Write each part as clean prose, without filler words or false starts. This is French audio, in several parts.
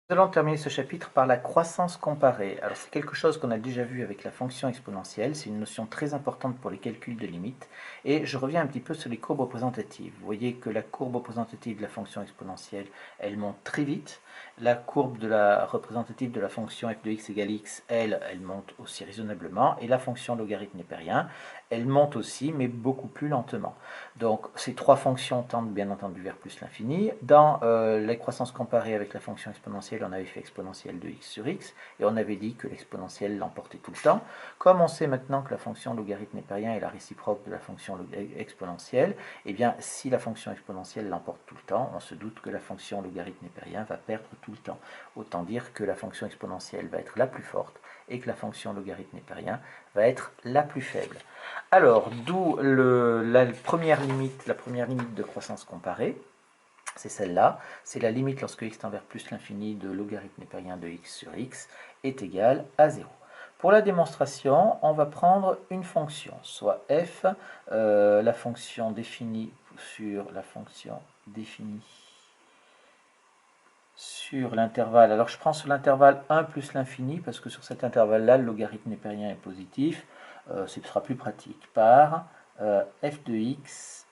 Nous allons terminer ce chapitre par la croissance comparée. Alors c'est quelque chose qu'on a déjà vu avec la fonction exponentielle, c'est une notion très importante pour les calculs de limites, et je reviens un petit peu sur les courbes représentatives. Vous voyez que la courbe représentative de la fonction exponentielle, elle monte très vite. La courbe de la représentative de la fonction f de x égale x, elle monte aussi raisonnablement, et la fonction logarithme népérien, elle monte aussi, mais beaucoup plus lentement. Donc ces trois fonctions tendent bien entendu vers plus l'infini. Dans la croissance comparée avec la fonction exponentielle, on avait fait exponentielle de x sur x, et on avait dit que l'exponentielle l'emportait tout le temps. Comme on sait maintenant que la fonction logarithme népérien est la réciproque de la fonction exponentielle, eh bien si la fonction exponentielle l'emporte tout le temps, on se doute que la fonction logarithme népérien va perdre tout le temps. Autant dire que la fonction exponentielle va être la plus forte et que la fonction logarithme népérien va être la plus faible. Alors, d'où la première limite de croissance comparée, c'est celle-là, c'est la limite lorsque x tend vers plus l'infini de logarithme népérien de x sur x est égal à 0. Pour la démonstration, on va prendre une fonction, soit f, la fonction définie sur l'intervalle. Alors je prends sur l'intervalle 1 plus l'infini, parce que sur cet intervalle-là, le logarithme népérien est positif, ce sera plus pratique, par f de x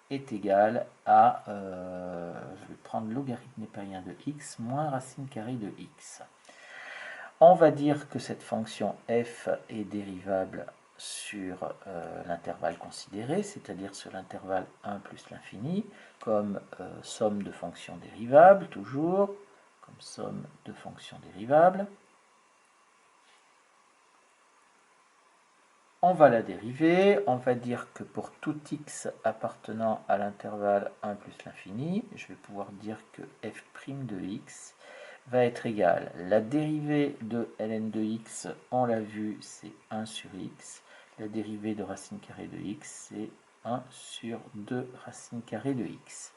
est égal à, je vais prendre logarithme népérien de x moins racine carrée de x. On va dire que cette fonction f est dérivable sur l'intervalle considéré, c'est-à-dire sur l'intervalle 1 plus l'infini, comme somme de fonctions dérivables, toujours, comme somme de fonctions dérivables. On va la dériver, on va dire que pour tout x appartenant à l'intervalle 1 plus l'infini, je vais pouvoir dire que f' de x va être égal. La dérivée de ln de x, on l'a vu, c'est 1 sur x. La dérivée de racine carrée de x, c'est 1 sur 2 racine carrée de x.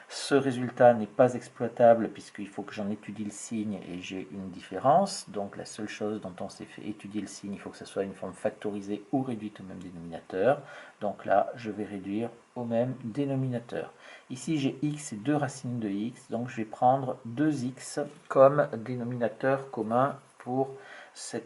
Ce résultat n'est pas exploitable puisqu'il faut que j'en étudie le signe et j'ai une différence. Donc la seule chose dont on s'est fait étudier le signe, il faut que ce soit une forme factorisée ou réduite au même dénominateur. Donc là, je vais réduire au même dénominateur. Ici, j'ai x et 2 racines de x, donc je vais prendre 2x comme dénominateur commun pour ces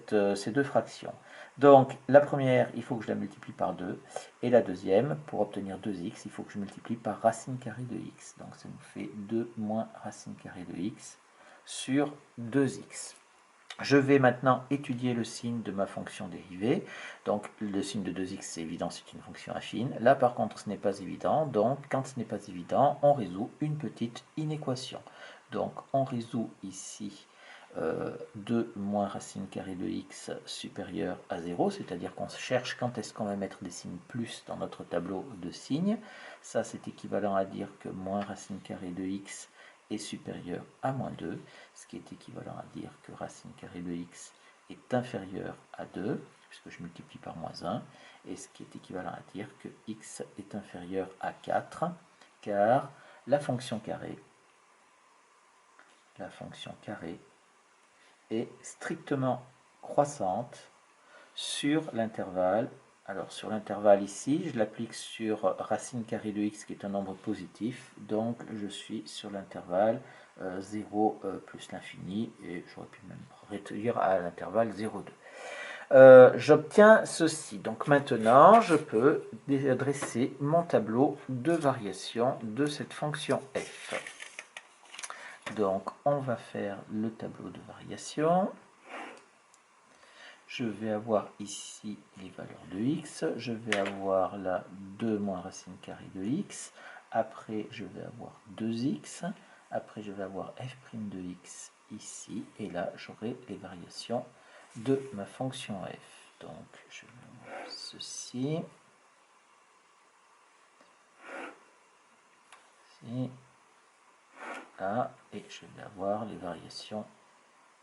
deux fractions. Donc la première, il faut que je la multiplie par 2, et la deuxième, pour obtenir 2x, il faut que je multiplie par racine carrée de x. Donc ça nous fait 2 moins racine carrée de x sur 2x. Je vais maintenant étudier le signe de ma fonction dérivée. Donc le signe de 2x, c'est évident, c'est une fonction affine. Là par contre, ce n'est pas évident. Donc quand ce n'est pas évident, on résout une petite inéquation. Donc on résout ici 2 moins racine carrée de x supérieur à 0, c'est-à-dire qu'on cherche quand est-ce qu'on va mettre des signes plus dans notre tableau de signes. Ça, c'est équivalent à dire que moins racine carrée de x est supérieur à moins 2, ce qui est équivalent à dire que racine carrée de x est inférieur à 2, puisque je multiplie par moins 1, et ce qui est équivalent à dire que x est inférieur à 4, car la fonction carrée est strictement croissante sur l'intervalle. Alors sur l'intervalle ici, je l'applique sur racine carrée de x qui est un nombre positif, donc je suis sur l'intervalle 0 plus l'infini, et j'aurais pu même réduire à l'intervalle 0,2. J'obtiens ceci. Donc maintenant, je peux dresser mon tableau de variation de cette fonction f. Donc on va faire le tableau de variation. Je vais avoir ici les valeurs de x. Je vais avoir là 2 moins racine carrée de x. Après, je vais avoir 2x. Après, je vais avoir f' de x ici. Et là, j'aurai les variations de ma fonction f. Donc, je vais avoir ceci. Ici. Là. Et je vais avoir les variations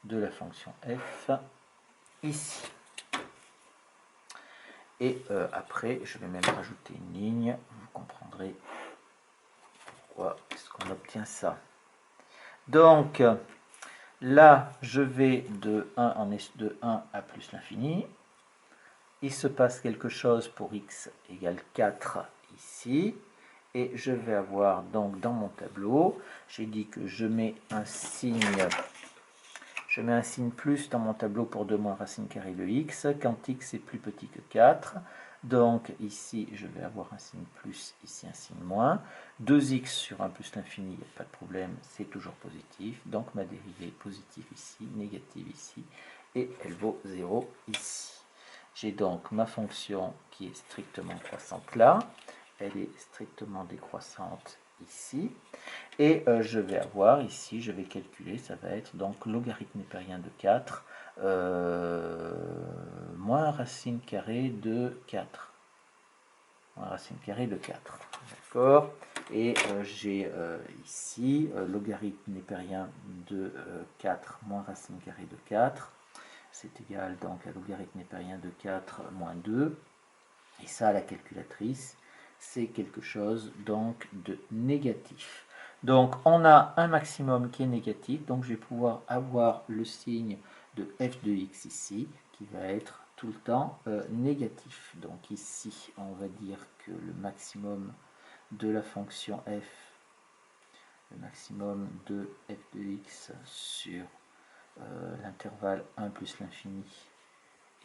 de la fonction f ici. Et après, je vais même rajouter une ligne. Vous comprendrez pourquoi est-ce qu'on obtient ça. Donc, là, je vais de 1 à plus l'infini. Il se passe quelque chose pour x égale 4 ici. Et je vais avoir donc dans mon tableau, j'ai dit que je mets un signe plus dans mon tableau pour 2 moins racine carrée de x, quand x est plus petit que 4. Donc ici, je vais avoir un signe plus, ici un signe moins. 2x sur 1 plus l'infini, il n'y a pas de problème, c'est toujours positif. Donc ma dérivée est positive ici, négative ici, et elle vaut 0 ici. J'ai donc ma fonction qui est strictement croissante là, elle est strictement décroissante ici, et je vais avoir ici, je vais calculer, ça va être donc logarithme népérien de 4 moins racine carrée de 4. Moins racine carrée de 4. D'accord. Et j'ai ici logarithme népérien de 4 moins racine carrée de 4. C'est égal donc à logarithme népérien de 4 moins 2. Et ça, à la calculatrice, c'est quelque chose donc de négatif. Donc on a un maximum qui est négatif, donc je vais pouvoir avoir le signe de f de x ici, qui va être tout le temps négatif. Donc ici, on va dire que le maximum de la fonction f, le maximum de f de x sur l'intervalle 1 plus l'infini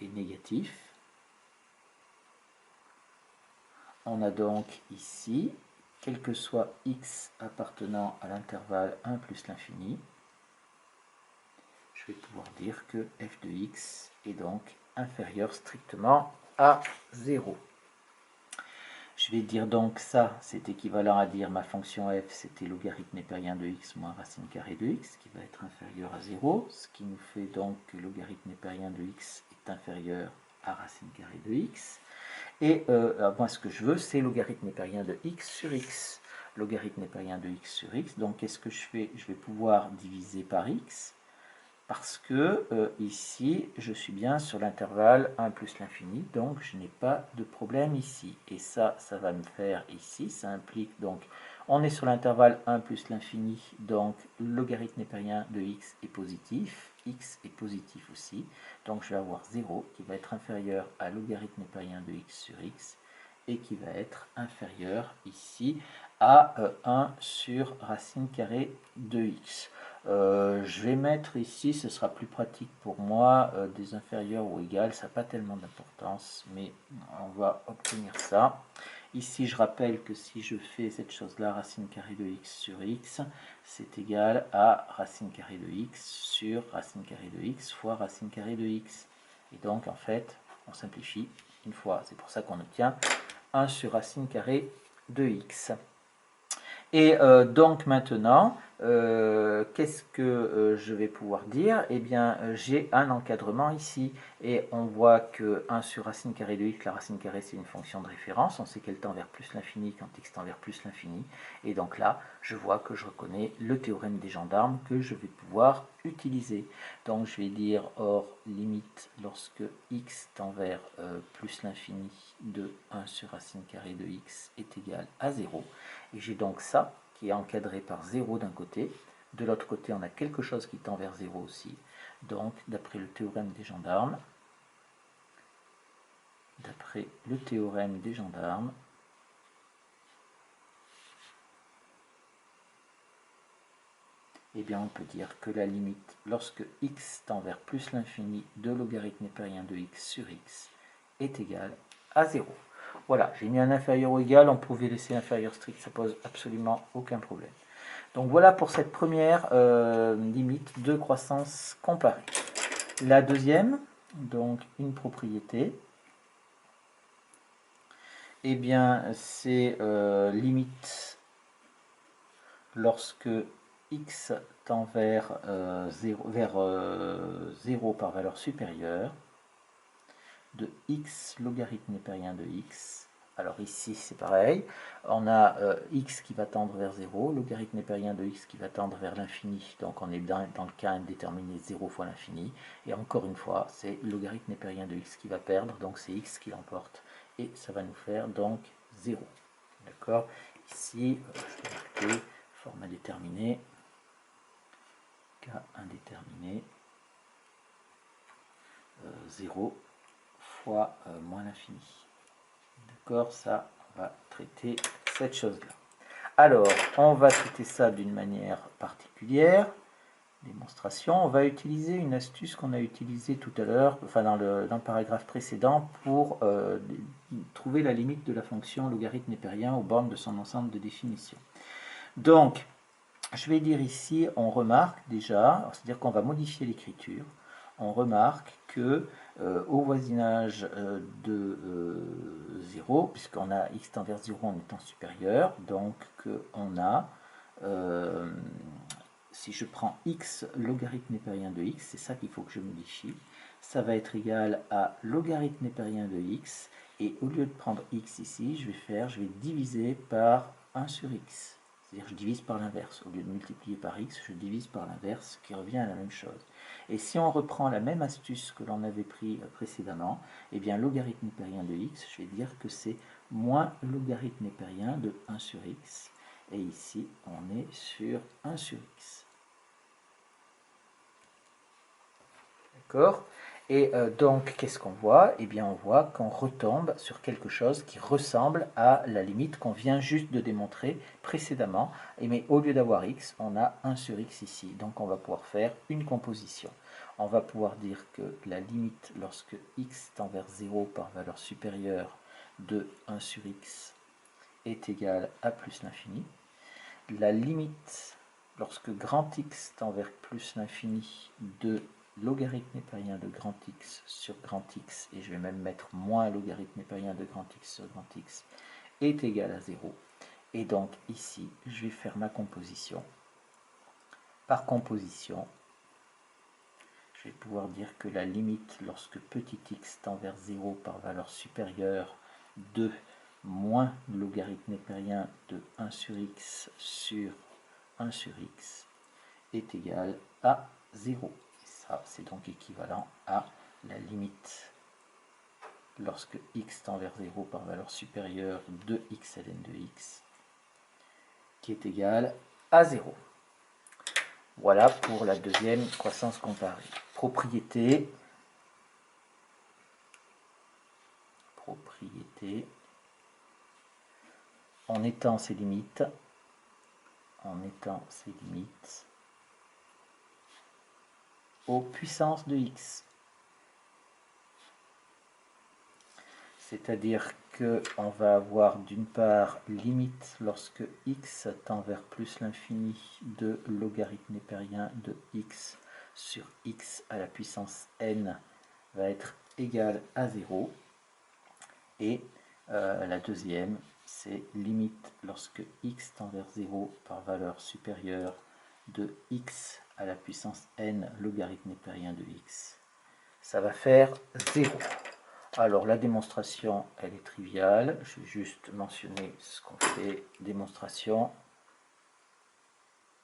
est négatif. On a donc ici, quel que soit x appartenant à l'intervalle 1 plus l'infini, je vais pouvoir dire que f de x est donc inférieur strictement à 0. Je vais dire donc ça, c'est équivalent à dire ma fonction f, c'était logarithme népérien de x moins racine carrée de x, qui va être inférieur à 0, ce qui nous fait donc que logarithme népérien de x est inférieur à racine carrée de x. Et moi, ce que je veux, c'est logarithme népérien de x sur x. Logarithme népérien de x sur x. Donc, qu'est-ce que je fais? Je vais pouvoir diviser par x, parce que ici, je suis bien sur l'intervalle 1 plus l'infini, donc je n'ai pas de problème ici. Et ça va me faire ici, ça implique donc, on est sur l'intervalle 1 plus l'infini, donc logarithme népérien de x est positif est positif aussi, donc je vais avoir 0 qui va être inférieur à logarithme népérien de x sur x, et qui va être inférieur ici à 1 sur racine carrée de x. Je vais mettre ici, ce sera plus pratique pour moi, des inférieurs ou égales, ça n'a pas tellement d'importance, mais on va obtenir ça. Ici, je rappelle que si je fais cette chose-là, racine carrée de x sur x, c'est égal à racine carrée de x sur racine carrée de x fois racine carrée de x. Et donc, en fait, on simplifie une fois. C'est pour ça qu'on obtient 1 sur racine carrée de x. Et donc maintenant, qu'est-ce que je vais pouvoir dire? Eh bien, j'ai un encadrement ici, et on voit que 1 sur racine carrée de x, la racine carrée c'est une fonction de référence, on sait qu'elle tend vers plus l'infini quand x tend vers plus l'infini, et donc là, je vois que je reconnais le théorème des gendarmes que je vais pouvoir utiliser. Donc je vais dire, or, limite lorsque x tend vers plus l'infini de 1 sur racine carrée de x est égal à 0, et j'ai donc ça qui est encadré par 0 d'un côté. De l'autre côté, on a quelque chose qui tend vers 0 aussi. Donc, d'après le théorème des gendarmes, eh bien, on peut dire que la limite, lorsque x tend vers plus l'infini de logarithme népérien de x sur x est égale à 0. Voilà, j'ai mis un inférieur ou égal, on pouvait laisser inférieur strict, ça pose absolument aucun problème. Donc voilà pour cette première limite de croissance comparée. La deuxième, donc une propriété, eh bien c'est limite lorsque x tend vers 0 par valeur supérieure de x logarithme népérien de x. Alors ici c'est pareil, on a x qui va tendre vers 0, logarithme népérien de x qui va tendre vers l'infini, donc on est dans le cas indéterminé 0 fois l'infini, et encore une fois c'est logarithme népérien de x qui va perdre, donc c'est x qui l'emporte, et ça va nous faire donc 0. D'accord? Ici, je vais marquer forme indéterminée, cas indéterminé, 0 fois moins l'infini. D'accord, ça, on va traiter cette chose-là. Alors, on va traiter ça d'une manière particulière. Démonstration, on va utiliser une astuce qu'on a utilisée tout à l'heure, enfin dans le paragraphe précédent, pour trouver la limite de la fonction logarithme népérien aux bornes de son ensemble de définition. Donc, je vais dire ici, on remarque déjà, c'est-à-dire qu'on va modifier l'écriture, on remarque que au voisinage de 0, puisqu'on a x tend vers 0 en étant supérieur, donc on a, si je prends x logarithme népérien de x, c'est ça qu'il faut que je modifie, ça va être égal à logarithme népérien de x, et au lieu de prendre x ici, je vais diviser par 1 sur x. C'est-à-dire je divise par l'inverse. Au lieu de multiplier par x, je divise par l'inverse, ce qui revient à la même chose. Et si on reprend la même astuce que l'on avait pris précédemment, eh bien logarithme népérien de x, je vais dire que c'est moins logarithme népérien de 1 sur x. Et ici, on est sur 1 sur x. D'accord ? Et donc, qu'est-ce qu'on voit? Eh bien, on voit qu'on retombe sur quelque chose qui ressemble à la limite qu'on vient juste de démontrer précédemment. Mais au lieu d'avoir x, on a 1 sur x ici. Donc, on va pouvoir faire une composition. On va pouvoir dire que la limite lorsque x tend vers 0 par valeur supérieure de 1 sur x est égale à plus l'infini. La limite lorsque grand X tend vers plus l'infini de logarithme népérien de grand X sur grand X, et je vais même mettre moins logarithme népérien de grand X sur grand X, est égal à 0. Et donc ici, je vais faire ma composition. Par composition, je vais pouvoir dire que la limite lorsque petit x tend vers 0 par valeur supérieure de moins logarithme népérien de 1 sur x sur 1 sur x est égal à 0. Et ça, c'est donc équivalent à la limite lorsque x tend vers 0 par valeur supérieure de x ln de x, qui est égal à 0. Voilà pour la deuxième croissance comparée. Propriété. En étant ses limites, aux puissances de x. C'est-à-dire qu'on va avoir d'une part limite lorsque x tend vers plus l'infini de logarithme népérien de x sur x à la puissance n va être égal à 0. Et la deuxième, c'est limite lorsque x tend vers 0 par valeur supérieure de x à la puissance n logarithme népérien de x. Ça va faire 0. Alors la démonstration, elle est triviale. Je vais juste mentionner ce qu'on fait. Démonstration.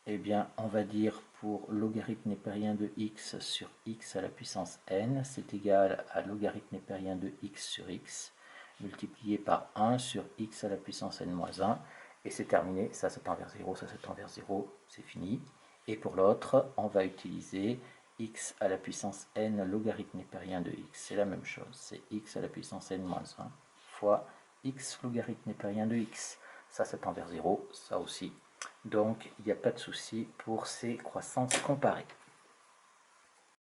Eh bien, on va dire pour logarithme népérien de x sur x à la puissance n, c'est égal à logarithme népérien de x sur x, multiplié par 1 sur x à la puissance n-1, et c'est terminé. Ça tend vers 0, ça tend vers 0, c'est fini. Et pour l'autre, on va utiliser x à la puissance n logarithme népérien de x. C'est la même chose, c'est x à la puissance n-1 fois x logarithme népérien de x. Ça tend vers 0, ça aussi. Donc, il n'y a pas de souci pour ces croissances comparées.